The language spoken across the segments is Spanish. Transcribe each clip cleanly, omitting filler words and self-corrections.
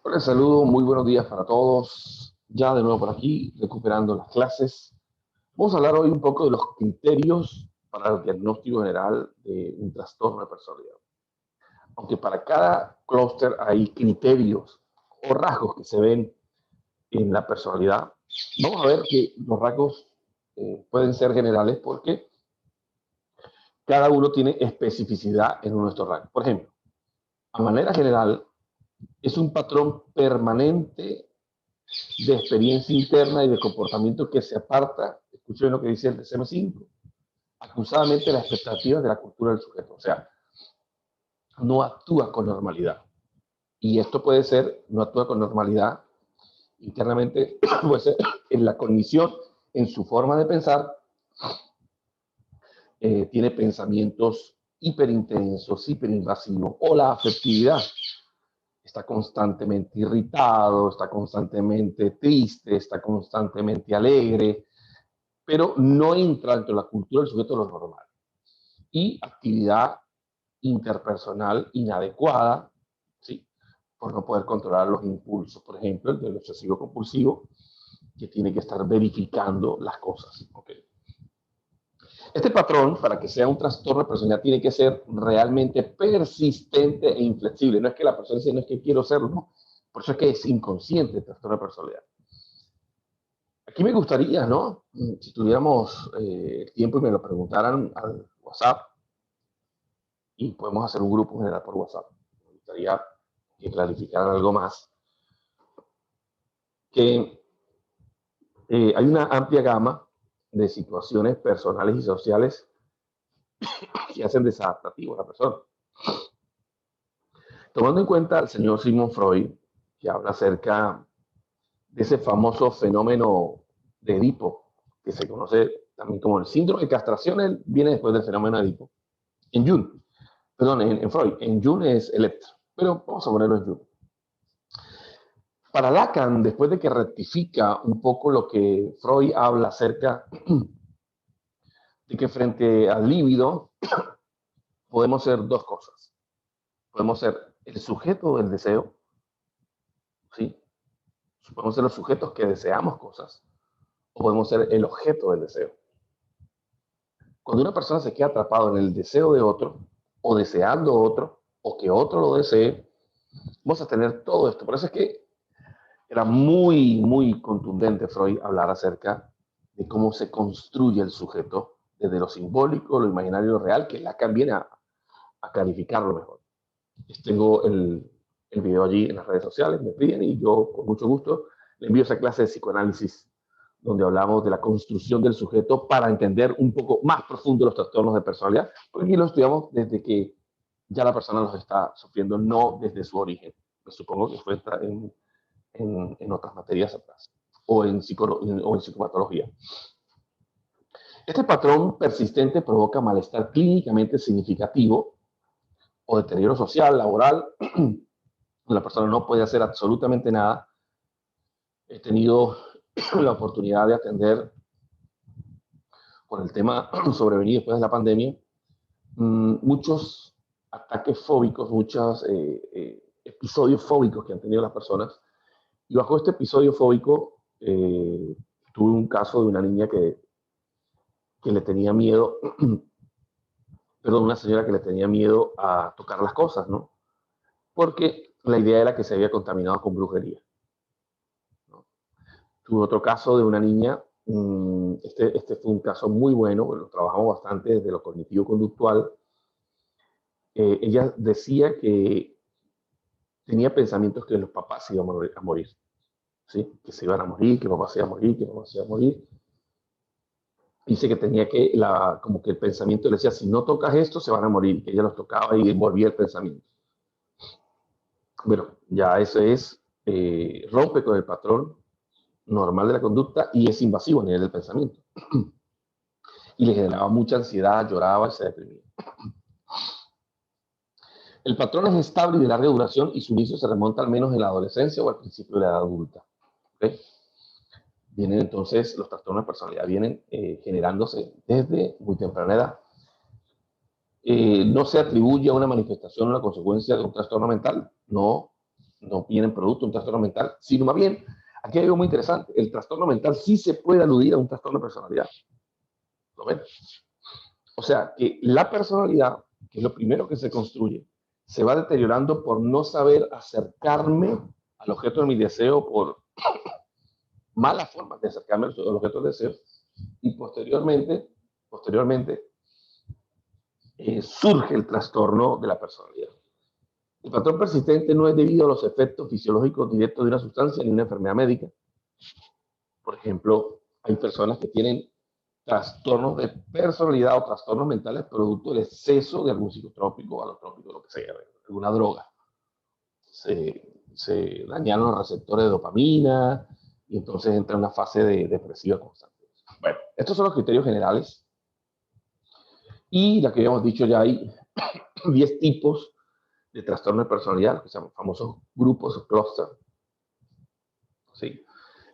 Hola, saludo, muy buenos días para todos. Ya de nuevo por aquí, recuperando las clases. Vamos a hablar hoy un poco de los criterios para el diagnóstico general de un trastorno de personalidad. Aunque para cada clúster hay criterios o rasgos que se ven en la personalidad, vamos a ver que los rasgos pueden ser generales porque cada uno tiene especificidad en uno de estos rasgos. Por ejemplo, a manera general, es un patrón permanente de experiencia interna y de comportamiento que se aparta, escuchen lo que dice el DSM-5, acusadamente las expectativas de la cultura del sujeto. O sea, no actúa con normalidad. Y esto puede ser, no actúa con normalidad internamente, puede ser en la cognición, en su forma de pensar, tiene pensamientos hiperintensos, hiperinvasivos, o la afectividad. Está constantemente irritado, está constantemente triste, está constantemente alegre, pero no entra dentro de la cultura del sujeto lo normal. Y actividad interpersonal inadecuada, ¿sí? Por no poder controlar los impulsos, por ejemplo, el del obsesivo compulsivo, que tiene que estar verificando las cosas. ¿Okay? Este patrón, para que sea un trastorno de personalidad, tiene que ser realmente persistente e inflexible. No es que la persona dice, no es que quiero serlo, no. Por eso es que es inconsciente el trastorno de personalidad. Aquí me gustaría, ¿no? Si tuviéramos tiempo y me lo preguntaran al WhatsApp, y podemos hacer un grupo general por WhatsApp. Me gustaría que clarificaran algo más, que hay una amplia gama de situaciones personales y sociales que hacen desadaptativo a la persona. Tomando en cuenta al señor Sigmund Freud, que habla acerca de ese famoso fenómeno de Edipo, que se conoce también como el síndrome de castración, él viene después del fenómeno de Edipo. En Jung, perdón, en Freud, en Jung es Electra, pero vamos a ponerlo en Jung. Para Lacan, después de que rectifica un poco lo que Freud habla acerca de que frente al líbido podemos ser dos cosas. Podemos ser el sujeto del deseo, ¿sí? Podemos ser los sujetos que deseamos cosas, o podemos ser el objeto del deseo. Cuando una persona se queda atrapado en el deseo de otro, o deseando otro, o que otro lo desee, vamos a tener todo esto. Por eso es que era muy, muy contundente Freud hablar acerca de cómo se construye el sujeto desde lo simbólico, lo imaginario, lo real, que Lacan viene a clarificarlo mejor. Tengo el video allí en las redes sociales, me piden y yo con mucho gusto le envío esa clase de psicoanálisis donde hablamos de la construcción del sujeto para entender un poco más profundo los trastornos de personalidad, porque aquí lo estudiamos desde que ya la persona los está sufriendo, no desde su origen. Me supongo que fue en otras materias atrás, o en psicopatología. Este patrón persistente provoca malestar clínicamente significativo o deterioro social, laboral. La persona no puede hacer absolutamente nada. He tenido la oportunidad de atender con el tema sobrevenido después de la pandemia, muchos ataques fóbicos, muchos episodios fóbicos que han tenido las personas. Y bajo este episodio fóbico, tuve un caso de una niña que le tenía miedo, perdón, una señora que le tenía miedo a tocar las cosas, ¿no? Porque la idea era que se había contaminado con brujería, ¿no? Tuve otro caso de una niña, este fue un caso muy bueno, lo trabajamos bastante desde lo cognitivo-conductual. Ella decía que tenía pensamientos que los papás se iban a morir, ¿sí? Que se iban a morir, que papá se iba a morir, que papá se iba a morir. Dice que tenía como que el pensamiento le decía, si no tocas esto, se van a morir, que ella los tocaba y volvía el pensamiento. Bueno, ya eso es, rompe con el patrón normal de la conducta y es invasivo a nivel del pensamiento. Y le generaba mucha ansiedad, lloraba y se deprimía. El patrón es estable y de larga duración y su inicio se remonta al menos en la adolescencia o al principio de la edad adulta. ¿Okay? Vienen entonces, los trastornos de personalidad vienen generándose desde muy temprana edad. No se atribuye a una manifestación o una consecuencia de un trastorno mental, no, no vienen producto de un trastorno mental, sino más bien, aquí hay algo muy interesante, el trastorno mental sí se puede aludir a un trastorno de personalidad. ¿Lo ven? O sea, que la personalidad, que es lo primero que se construye, se va deteriorando por no saber acercarme al objeto de mi deseo, por malas formas de acercarme al objeto del deseo, y posteriormente surge el trastorno de la personalidad. El patrón persistente no es debido a los efectos fisiológicos directos de una sustancia ni una enfermedad médica. Por ejemplo, hay personas que tienen trastornos de personalidad o trastornos mentales producto del exceso de algún psicotrópico, alotrópico, lo que sea, alguna droga. Se dañaron los receptores de dopamina y entonces entra en una fase depresiva constante. Bueno, estos son los criterios generales. Y la que habíamos dicho, ya hay 10 tipos de trastorno de personalidad, que se llaman famosos grupos o clusters. ¿Sí?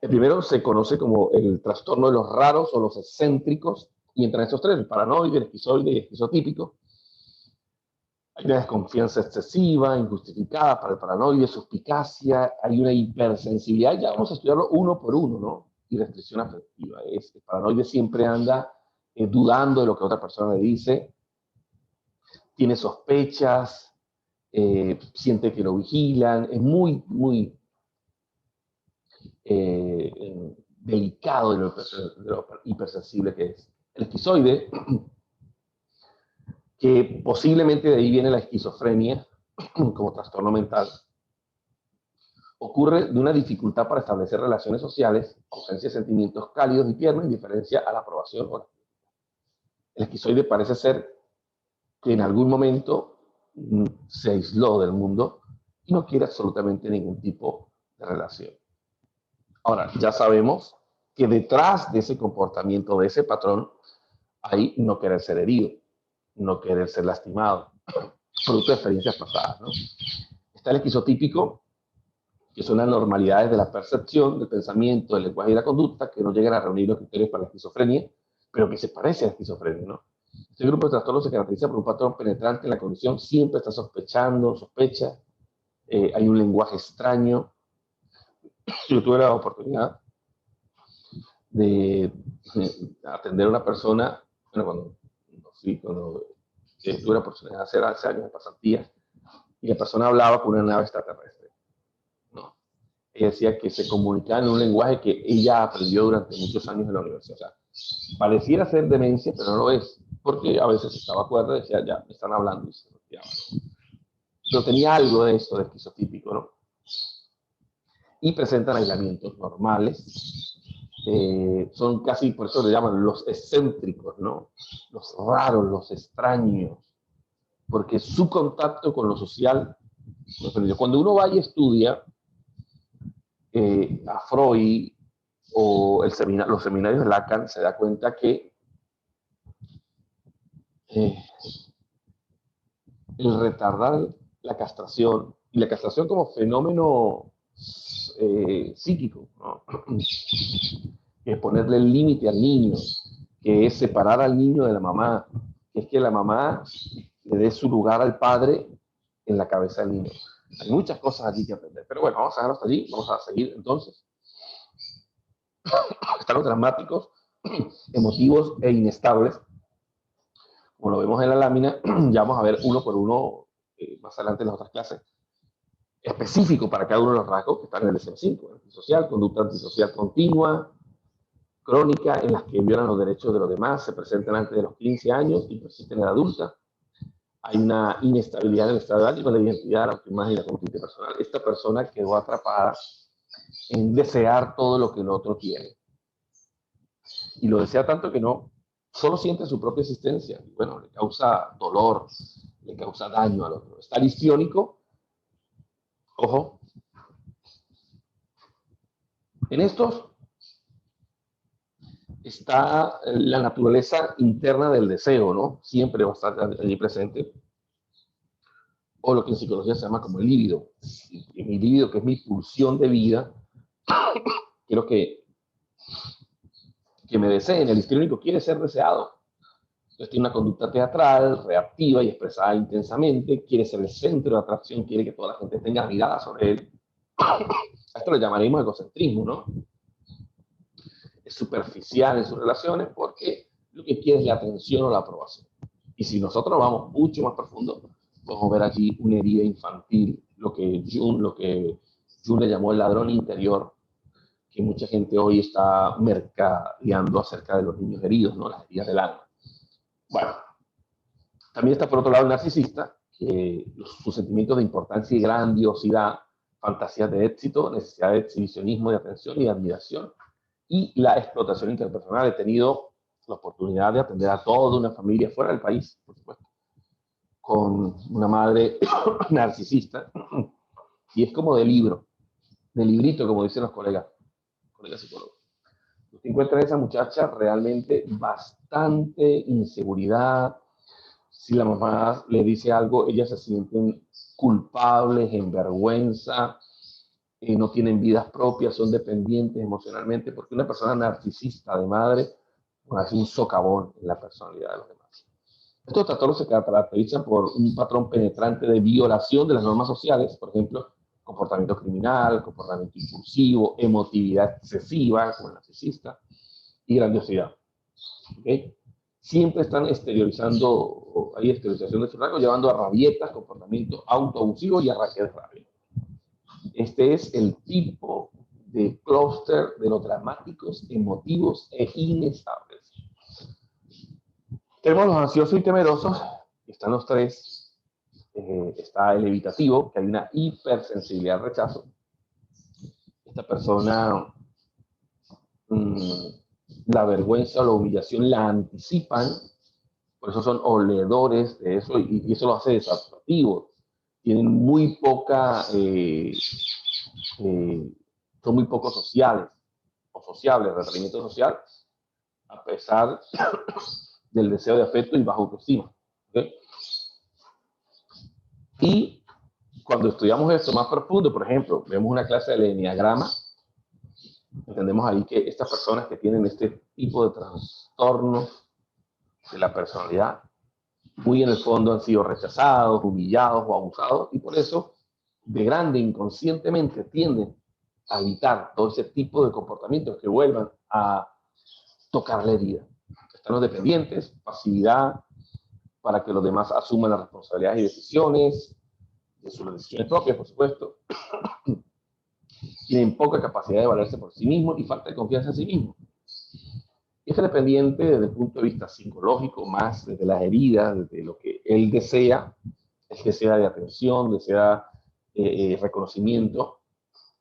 El primero se conoce como el trastorno de los raros o los excéntricos, y entre estos tres, el paranoide, el esquizoide y el esquizotípico. Hay una desconfianza excesiva, injustificada para el paranoide, suspicacia, hay una hipersensibilidad, ya vamos a estudiarlo uno por uno, ¿no? Y restricción afectiva. El paranoide siempre anda dudando de lo que otra persona le dice, tiene sospechas, siente que lo vigilan, es muy, muy delicado de lo hipersensible que es. El esquizoide, que posiblemente de ahí viene la esquizofrenia como trastorno mental, ocurre de una dificultad para establecer relaciones sociales, ausencia de sentimientos cálidos y tiernos, indiferencia a la aprobación. El esquizoide parece ser que en algún momento se aisló del mundo y no quiere absolutamente ningún tipo de relación. Ahora, ya sabemos que detrás de ese comportamiento, de ese patrón, hay no querer ser herido, no querer ser lastimado, producto de experiencias pasadas, ¿no? Está el esquizotípico, que son las normalidades de la percepción, del pensamiento, del lenguaje y la conducta, que no llegan a reunir los criterios para la esquizofrenia, pero que se parece a la esquizofrenia, ¿no? Este grupo de trastornos se caracteriza por un patrón penetrante en la condición, siempre está sospechando, sospecha, hay un lenguaje extraño. Yo tuve la oportunidad de atender a una persona, bueno, cuando tuve la oportunidad de hacer hace años de pasantías, y la persona hablaba con una nave extraterrestre, ¿no? Ella decía que se comunicaba en un lenguaje que ella aprendió durante muchos años en la universidad. O sea, pareciera ser demencia, pero no lo es, porque a veces estaba cuerda y decía, ya, me están hablando, y se retiraba, ¿no? Pero tenía algo de esto, de esquizotípico, ¿no? Y presentan aislamientos normales, son casi, por eso le llaman los excéntricos, ¿no? Los raros, los extraños, porque su contacto con lo social, cuando uno va y estudia a Freud o los seminarios de Lacan, se da cuenta que el retardar la castración, y la castración como fenómeno psíquico, ¿no? Que es ponerle el límite al niño, que es separar al niño de la mamá, que es que la mamá le dé su lugar al padre en la cabeza del niño. Hay muchas cosas aquí que aprender, pero bueno, vamos a dejarlo hasta allí, vamos a seguir entonces. Están los dramáticos, emotivos e inestables, como lo vemos en la lámina. Ya vamos a ver uno por uno más adelante en las otras clases, específico para cada uno de los rasgos que están en el DSM-5, antisocial, conducta antisocial continua, crónica, en las que violan los derechos de los demás, se presentan antes de los 15 años y persisten en la adulta. Hay una inestabilidad en el estado de ánimo, la identidad, la autoimagen y la conducta personal. Esta persona quedó atrapada en desear todo lo que el otro tiene. Y lo desea tanto que no solo siente su propia existencia. Y bueno, le causa dolor, le causa daño al otro. Está el histriónico. Ojo. En estos está la naturaleza interna del deseo, ¿no? Siempre va a estar allí presente. O lo que en psicología se llama como el líbido. Mi líbido, que es mi pulsión de vida, quiero que me deseen. El histriónico quiere ser deseado. Entonces tiene una conducta teatral, reactiva y expresada intensamente, quiere ser el centro de atracción, quiere que toda la gente tenga mirada sobre él. A esto lo llamaremos egocentrismo, ¿no? Es superficial en sus relaciones porque lo que quiere es la atención o la aprobación. Y si nosotros vamos mucho más profundo, podemos ver aquí una herida infantil, lo que Jung le llamó el ladrón interior, que mucha gente hoy está mercadeando acerca de los niños heridos, ¿no? Las heridas del alma. Bueno, también está por otro lado el narcisista, que sus sentimientos de importancia y grandiosidad, fantasías de éxito, necesidad de exhibicionismo, de atención y de admiración, y la explotación interpersonal. He tenido la oportunidad de atender a toda una familia fuera del país, por supuesto, con una madre narcisista, y es como de libro, de librito, como dicen los colegas psicólogos. Usted encuentra a esa muchacha realmente bastante inseguridad. Si la mamá le dice algo, ellas se sienten culpables, en vergüenza, no tienen vidas propias, son dependientes emocionalmente, porque una persona narcisista de madre hace un socavón en la personalidad de los demás. Estos trastornos se caracterizan por un patrón penetrante de violación de las normas sociales, por ejemplo, comportamiento criminal, comportamiento impulsivo, emotividad excesiva, como el narcisista, y grandiosidad. ¿Okay? Siempre están exteriorizando, hay exteriorización de su rasgo, llevando a rabietas, comportamiento autoabusivo y arranque de rabia. Este es el tipo de clúster de los dramáticos, emotivos e inestables. Tenemos los ansiosos y temerosos, están los tres. Está el evitativo, que hay una hipersensibilidad al rechazo. Esta persona, la vergüenza o la humillación la anticipan, por eso son oledores de eso, y eso lo hace desatractivo. Tienen muy poca, son muy poco sociales, o sociables, requerimiento social, a pesar del deseo de afecto y baja autoestima. ¿Okay? Y cuando estudiamos esto más profundo, por ejemplo, vemos una clase del enneagrama, entendemos ahí que estas personas que tienen este tipo de trastornos de la personalidad, muy en el fondo han sido rechazados, humillados o abusados, y por eso de grande inconscientemente tienden a evitar todo ese tipo de comportamientos que vuelvan a tocar la herida. Están los dependientes, pasividad para que los demás asuman las responsabilidades y decisiones, de sus decisiones propias, por supuesto. Tienen poca capacidad de valerse por sí mismos y falta de confianza en sí mismos. Este dependiente, desde el punto de vista psicológico, más desde las heridas, desde lo que él desea, es desea de atención, desea reconocimiento,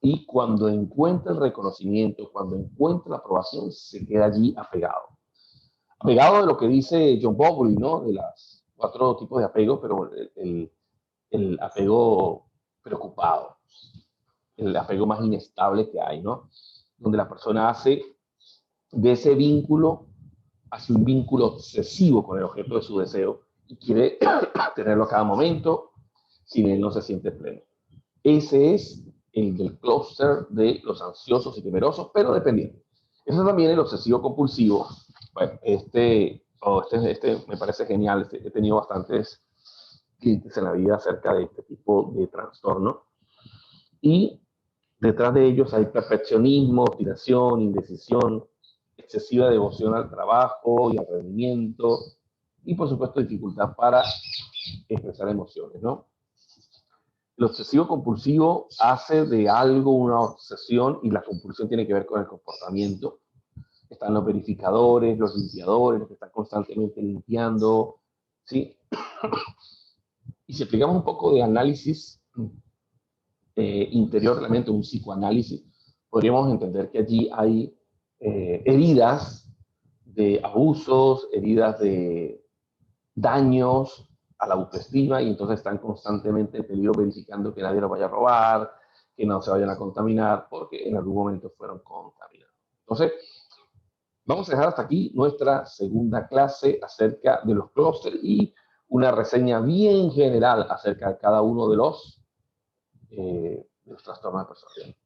y cuando encuentra el reconocimiento, cuando encuentra la aprobación, se queda allí apegado. Apegado de lo que dice John Bowlby, ¿no? De los 4 tipos de apego, pero el apego preocupado, el apego más inestable que hay, ¿no? Donde la persona hace de ese vínculo, hace un vínculo obsesivo con el objeto de su deseo y quiere tenerlo a cada momento, sin él no se siente pleno. Ese es el del clúster de los ansiosos y temerosos, pero dependientes. Eso también el obsesivo compulsivo. Bueno, este me parece genial. He tenido bastantes clientes en la vida acerca de este tipo de trastorno. Y detrás de ellos hay perfeccionismo, obstinación, indecisión, excesiva devoción al trabajo y al rendimiento, y por supuesto dificultad para expresar emociones, ¿no? El obsesivo compulsivo hace de algo una obsesión, y la compulsión tiene que ver con el comportamiento. Están los verificadores, los limpiadores, los que están constantemente limpiando, ¿sí? Y si aplicamos un poco de análisis interior, realmente un psicoanálisis, podríamos entender que allí hay heridas de abusos, heridas de daños a la autoestima, y entonces están constantemente en peligro verificando que nadie lo vaya a robar, que no se vayan a contaminar, porque en algún momento fueron contaminados. Entonces, vamos a dejar hasta aquí nuestra segunda clase acerca de los clústeres y una reseña bien general acerca de cada uno de los trastornos de personalidad.